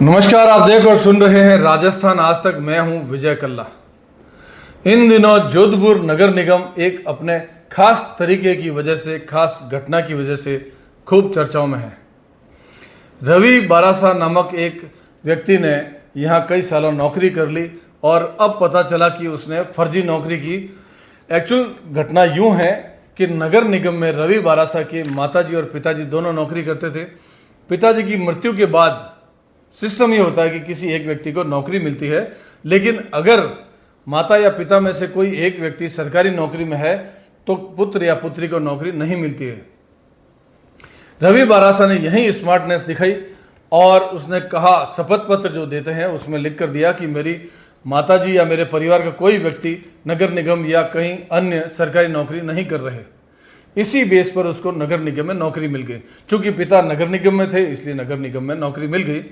नमस्कार, आप देख और सुन रहे हैं राजस्थान आज तक। मैं हूं विजय कल्ला। इन दिनों जोधपुर नगर निगम एक अपने खास तरीके की वजह से, खास घटना की वजह से खूब चर्चाओं में है। रवि बारासा नामक एक व्यक्ति ने यहां कई सालों नौकरी कर ली और अब पता चला कि उसने फर्जी नौकरी की। एक्चुअल घटना यूं है कि नगर निगम में रवि बारासा के माताजी और पिताजी दोनों नौकरी करते थे। पिताजी की मृत्यु के बाद सिस्टम ये होता है कि किसी एक व्यक्ति को नौकरी मिलती है, लेकिन अगर माता या पिता में से कोई एक व्यक्ति सरकारी नौकरी में है तो पुत्र या पुत्री को नौकरी नहीं मिलती है। रवि बारासा ने यही स्मार्टनेस दिखाई और उसने कहा, शपथ पत्र जो देते हैं उसमें लिख कर दिया कि मेरी माताजी या मेरे परिवार का कोई व्यक्ति नगर निगम या कहीं अन्य सरकारी नौकरी नहीं कर रहे। इसी बेस पर उसको नगर निगम में नौकरी मिल गई। क्योंकि पिता नगर निगम में थे इसलिए नगर निगम में नौकरी मिल गई।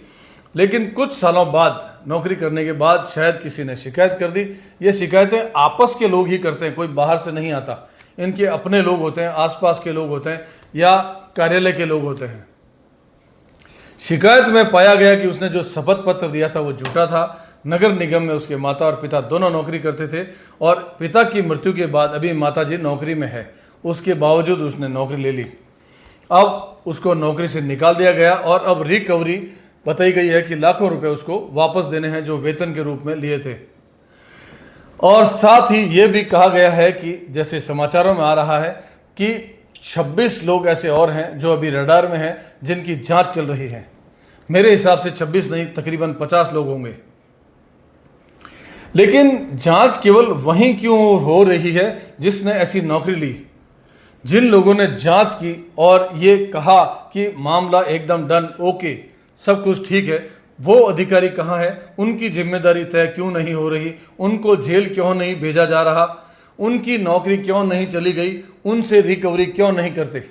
लेकिन कुछ सालों बाद, नौकरी करने के बाद शायद किसी ने शिकायत कर दी। ये शिकायतें आपस के लोग ही करते हैं, कोई बाहर से नहीं आता। इनके अपने लोग होते हैं, आसपास के लोग होते हैं या कार्यालय के लोग होते हैं। शिकायत में पाया गया कि उसने जो शपथ पत्र दिया था वो झूठा था। नगर निगम में उसके माता और पिता दोनों नौकरी करते थे और पिता की मृत्यु के बाद अभी माताजी नौकरी में है, उसके बावजूद उसने नौकरी ले ली। अब उसको नौकरी से निकाल दिया गया और अब रिकवरी बताई गई है कि लाखों रुपए उसको वापस देने हैं जो वेतन के रूप में लिए थे। और साथ ही ये भी कहा गया है कि जैसे समाचारों में आ रहा है कि 26 लोग ऐसे और हैं जो अभी रडार में हैं, जिनकी जांच चल रही है। मेरे हिसाब से 26 नहीं, तकरीबन 50 लोग होंगे। लेकिन जांच केवल वहीं क्यों हो रही है जिसने ऐसी नौकरी ली? जिन लोगों ने जांच की और ये कहा कि मामला एकदम डन, ओके, सब कुछ ठीक है, वो अधिकारी कहाँ है? उनकी जिम्मेदारी तय क्यों नहीं हो रही? उनको जेल क्यों नहीं भेजा जा रहा? उनकी नौकरी क्यों नहीं चली गई? उनसे रिकवरी क्यों नहीं करते?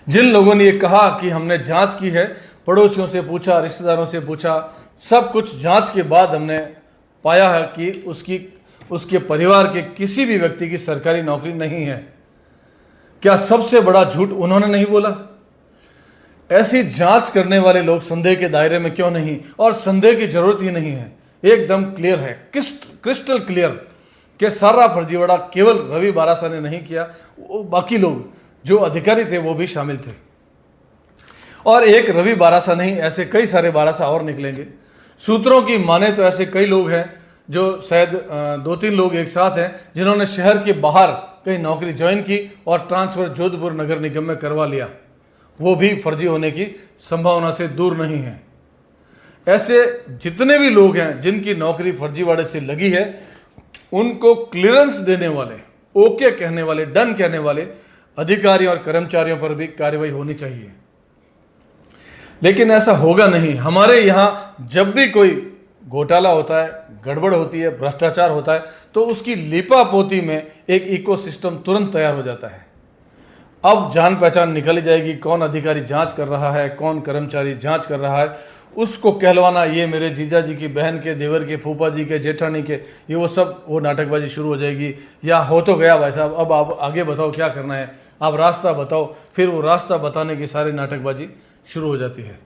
जिन लोगों ने ये कहा कि हमने जांच की है, पड़ोसियों से पूछा, रिश्तेदारों से पूछा, सब कुछ जांच के बाद हमने पाया है कि उसके परिवार के किसी भी व्यक्ति की सरकारी नौकरी नहीं है। क्या सबसे बड़ा झूठ उन्होंने नहीं बोला? ऐसी जांच करने वाले लोग संदेह के दायरे में क्यों नहीं? और संदेह की जरूरत ही नहीं है, एकदम क्लियर है, क्रिस्टल क्लियर कि सारा फर्जीवाड़ा केवल रवि बारासा ने नहीं किया, बाकी लोग जो अधिकारी थे वो भी शामिल थे। और एक रवि बारासा नहीं, ऐसे कई सारे बारासा और निकलेंगे। सूत्रों की माने तो ऐसे कई लोग हैं जो शायद 2-3 लोग एक साथ हैं जिन्होंने शहर के बाहर कहीं नौकरी ज्वाइन की और ट्रांसफर जोधपुर नगर निगम में करवा लिया। वो भी फर्जी होने की संभावना से दूर नहीं है। ऐसे जितने भी लोग हैं जिनकी नौकरी फर्जीवाड़े से लगी है, उनको क्लियरेंस देने वाले, ओके कहने वाले, डन कहने वाले अधिकारी और कर्मचारियों पर भी कार्रवाई होनी चाहिए। लेकिन ऐसा होगा नहीं। हमारे यहां जब भी कोई घोटाला होता है, गड़बड़ होती है, भ्रष्टाचार होता है, तो उसकी लीपापोती में एक इकोसिस्टम तुरंत तैयार हो जाता है। अब जान पहचान निकल जाएगी, कौन अधिकारी जांच कर रहा है, कौन कर्मचारी जांच कर रहा है। उसको कहलवाना, ये मेरे जीजा जी की बहन के, देवर के, फूफा जी के, जेठानी के, ये वो नाटकबाजी शुरू हो जाएगी। या हो तो गया भाई साहब, अब आप आगे बताओ क्या करना है, आप रास्ता बताओ। फिर वो रास्ता बताने की सारी नाटकबाजी शुरू हो जाती है।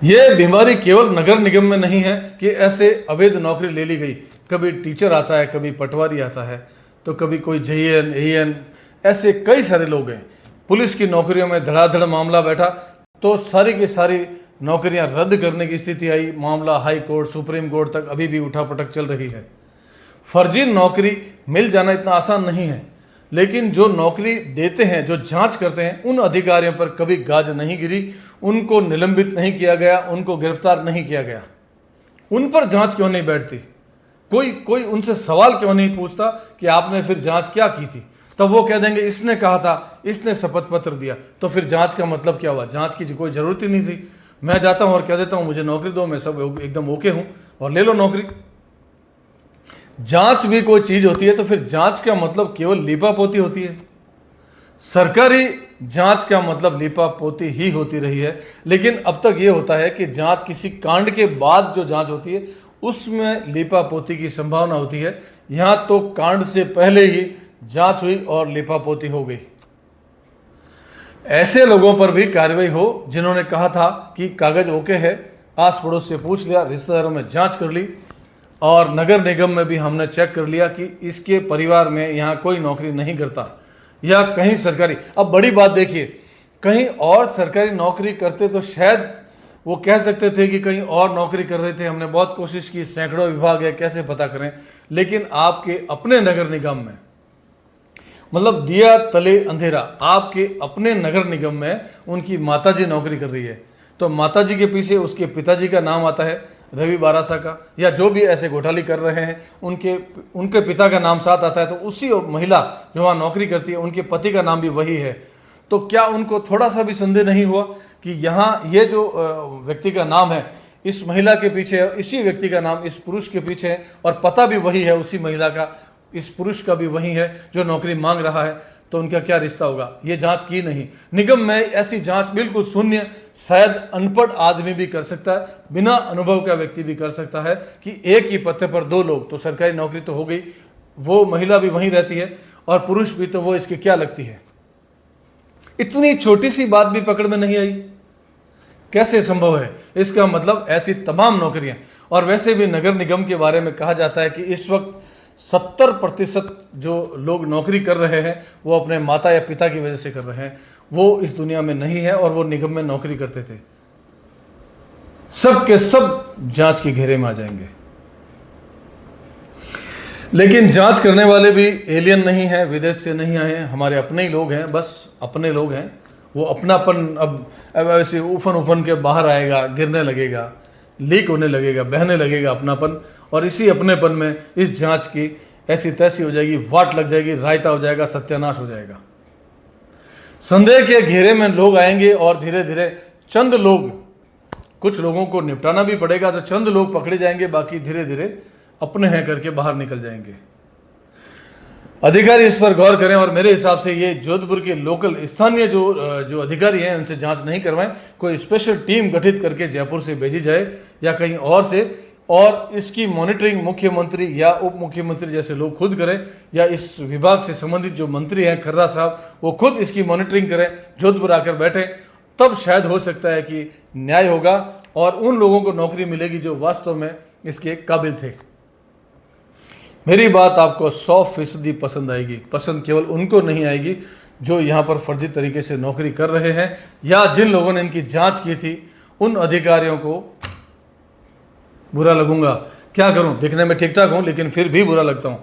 ये बीमारी केवल नगर निगम में नहीं है कि ऐसे अवैध नौकरी ले ली गई। कभी टीचर आता है, कभी पटवारी आता है, तो कभी कोई JN, AN, ऐसे कई सारे लोग हैं। पुलिस की नौकरियों में धड़ाधड़ मामला बैठा तो सारी की सारी नौकरियां रद्द करने की स्थिति आई। मामला हाई कोर्ट, सुप्रीम कोर्ट तक अभी भी उठापटक चल रही है। फर्जी नौकरी मिल जाना इतना आसान नहीं है, लेकिन जो नौकरी देते हैं, जो जांच करते हैं, उन अधिकारियों पर कभी गाज नहीं गिरी, उनको निलंबित नहीं किया गया, उनको गिरफ्तार नहीं किया गया। उन पर जांच क्यों नहीं बैठती? कोई उनसे सवाल क्यों नहीं पूछता कि आपने फिर जांच क्या की थी? तब वो कह देंगे इसने कहा था, इसने शपथ पत्र दिया। तो फिर जांच का मतलब क्या हुआ? जांच की कोई जरूरत ही नहीं थी। मैं जाता हूं और कह देता हूं मुझे नौकरी दो, मैं सब एकदम ओके हूं और ले लो नौकरी। जांच भी कोई चीज होती है तो फिर जांच का मतलब केवल लीपापोती होती है? सरकारी जांच का मतलब लीपापोती ही होती रही है। लेकिन अब तक ये होता है कि जांच किसी कांड के बाद जो जांच होती है उसमें लीपापोती की संभावना होती है। यहां तो कांड से पहले ही जांच हुई और लीपापोती हो गई। ऐसे लोगों पर भी कार्रवाई हो जिन्होंने कहा था कि कागज ओके है, आस पड़ोस से पूछ लिया, रिश्तेदारों में जांच कर ली और नगर निगम में भी हमने चेक कर लिया कि इसके परिवार में यहाँ कोई नौकरी नहीं करता या कहीं सरकारी। अब बड़ी बात देखिए, कहीं और सरकारी नौकरी करते तो शायद वो कह सकते थे कि कहीं और नौकरी कर रहे थे, हमने बहुत कोशिश की, सैकड़ों विभाग है, कैसे पता करें। लेकिन आपके अपने नगर निगम में, मतलब दिया तले अंधेरा, आपके अपने नगर निगम में उनकी माताजी नौकरी कर रही है, तो माताजी के पीछे उसके पिताजी का नाम आता है, रवि बारासा का, या जो भी ऐसे घोटाले कर रहे हैं उनके पिता का नाम साथ आता है, तो उसी महिला जो वहाँ नौकरी करती है उनके पति का नाम भी वही है। तो क्या उनको थोड़ा सा भी संदेह नहीं हुआ कि यहाँ ये जो व्यक्ति का नाम है इस महिला के पीछे है, इसी व्यक्ति का नाम इस पुरुष के पीछे है और पता भी वही है उसी महिला का, इस पुरुष का भी वही है जो नौकरी मांग रहा है, तो उनका क्या रिश्ता होगा? ये जांच की नहीं निगम में। ऐसी जांच बिल्कुल शून्य, शायद अनपढ़ आदमी भी कर सकता है, बिना अनुभव का व्यक्ति भी कर सकता है कि एक ही पत्ते पर दो लोग, तो सरकारी नौकरी तो हो गई, वो महिला भी वहीं रहती है और पुरुष भी, तो वो इसकी क्या लगती है? इतनी छोटी सी बात भी पकड़ में नहीं आई, कैसे संभव है? इसका मतलब ऐसी तमाम नौकरियां। और वैसे भी नगर निगम के बारे में कहा जाता है कि इस वक्त 70% जो लोग नौकरी कर रहे हैं वो अपने माता या पिता की वजह से कर रहे हैं, वो इस दुनिया में नहीं है और वो निगम में नौकरी करते थे। सब के सब जांच के घेरे में आ जाएंगे। लेकिन जांच करने वाले भी एलियन नहीं है, विदेश से नहीं आए हैं, हमारे अपने ही लोग हैं, बस अपने लोग हैं। वो अपनापन अब ऐसे उफन के बाहर आएगा, गिरने लगेगा, लीक होने लगेगा, बहने लगेगा अपनापन, और इसी अपनेपन में इस जांच की ऐसी तैसी हो जाएगी, वाट लग जाएगी, रायता हो जाएगा, सत्यानाश हो जाएगा। संदेह के घेरे में लोग आएंगे और धीरे धीरे चंद लोग, कुछ लोगों को निपटाना भी पड़ेगा, तो चंद लोग पकड़े जाएंगे, बाकी धीरे धीरे अपने हैं करके बाहर निकल जाएंगे। अधिकारी इस पर गौर करें और मेरे हिसाब से ये जोधपुर के लोकल स्थानीय जो अधिकारी हैं उनसे जांच नहीं करवाएं, कोई स्पेशल टीम गठित करके जयपुर से भेजी जाए या कहीं और से, और इसकी मॉनिटरिंग मुख्यमंत्री या उप मुख्यमंत्री जैसे लोग खुद करें, या इस विभाग से संबंधित जो मंत्री हैं खर्रा साहब, वो खुद इसकी मॉनिटरिंग करें, जोधपुर आकर बैठें, तब शायद हो सकता है कि न्याय होगा और उन लोगों को नौकरी मिलेगी जो वास्तव में इसके काबिल थे। मेरी बात आपको 100% पसंद आएगी। पसंद केवल उनको नहीं आएगी जो यहाँ पर फर्जी तरीके से नौकरी कर रहे हैं, या जिन लोगों ने इनकी जांच की थी उन अधिकारियों को बुरा लगूंगा। क्या करूं, दिखने में ठीक ठाक हूं लेकिन फिर भी बुरा लगता हूं।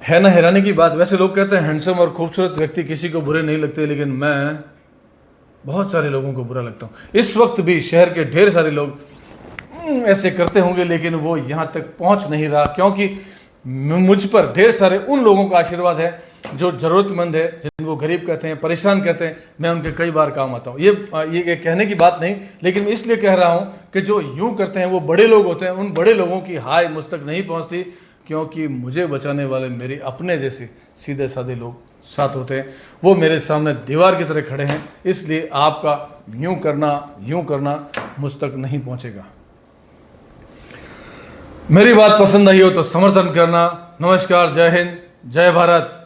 है ना हैरानी की बात। वैसे लोग कहते हैं हैंडसम और खूबसूरत व्यक्ति किसी को बुरे नहीं लगते, लेकिन मैं बहुत सारे लोगों को बुरा लगता हूं। इस वक्त भी शहर के ढेर सारे लोग ऐसे करते होंगे, लेकिन वो यहाँ तक पहुंच नहीं रहा, क्योंकि मुझ पर ढेर सारे उन लोगों का आशीर्वाद है जो जरूरतमंद है, जिनको गरीब कहते हैं, परेशान कहते हैं। मैं उनके कई बार काम आता हूँ। ये कहने की बात नहीं, लेकिन इसलिए कह रहा हूँ कि जो यूं करते हैं वो बड़े लोग होते हैं। उन बड़े लोगों की हाय मुझ तक नहीं पहुँचती, क्योंकि मुझे बचाने वाले मेरे अपने जैसे सीधे साधे लोग साथ होते हैं। वो मेरे सामने दीवार की तरह खड़े हैं, इसलिए आपका यूं करना मुझ तक नहीं पहुँचेगा। मेरी बात पसंद आई हो तो समर्थन करना। नमस्कार, जय हिंद, जय भारत।